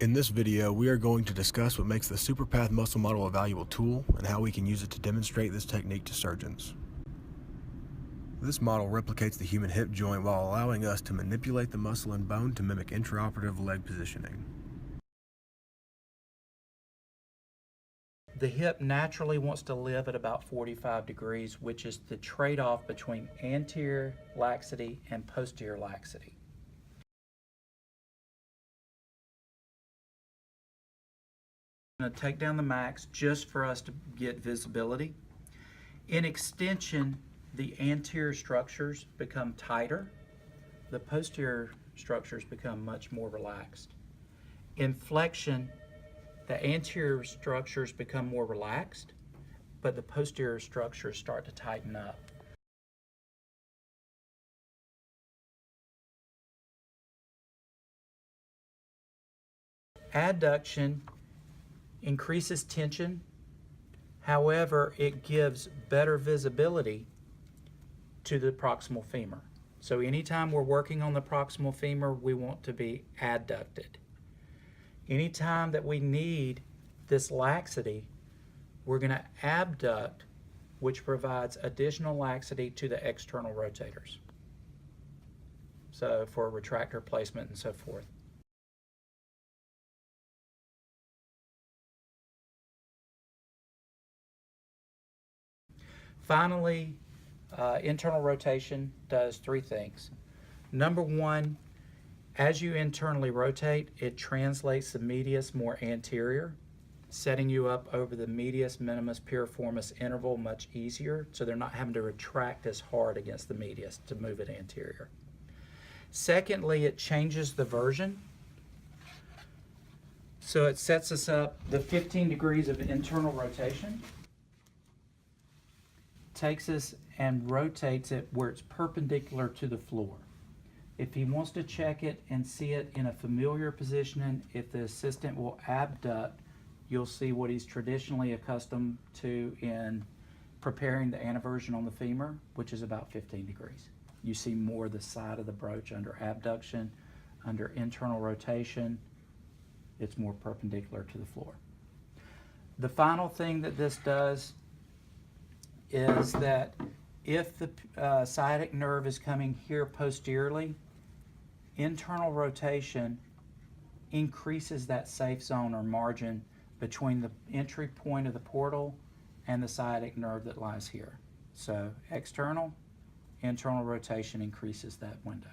In this video, we are going to discuss what makes the SuperPath muscle model a valuable tool and how we can use it to demonstrate this technique to surgeons. This model replicates the human hip joint while allowing us to manipulate the muscle and bone to mimic intraoperative leg positioning. The hip naturally wants to live at about 45 degrees, which is the trade-off between anterior laxity and posterior laxity. I'm going to take down the max just for us to get visibility. In extension, the anterior structures become tighter. The posterior structures become much more relaxed. In flexion, the anterior structures become more relaxed, but the posterior structures start to tighten up. Adduction increases tension, however, it gives better visibility to the proximal femur. So anytime we're working on the proximal femur, we want to be adducted. Anytime that we need this laxity, we're going to abduct, which provides additional laxity to the external rotators. So for retractor placement and so forth. Finally, internal rotation does three things. Number one, as you internally rotate, it translates the medius more anterior, setting you up over the medius minimus piriformis interval much easier, so they're not having to retract as hard against the medius to move it anterior. Secondly, it changes the version. So it sets us up the 15 degrees of internal rotation, takes us and rotates it where it's perpendicular to the floor. If he wants to check it and see it in a familiar position, if the assistant will abduct, you'll see what he's traditionally accustomed to in preparing the anteversion on the femur, which is about 15 degrees. You see more the side of the broach under abduction. Under internal rotation, it's more perpendicular to the floor. The final thing that this does is that if the sciatic nerve is coming here posteriorly, internal rotation increases that safe zone or margin between the entry point of the portal and the sciatic nerve that lies here. So external, internal rotation increases that window.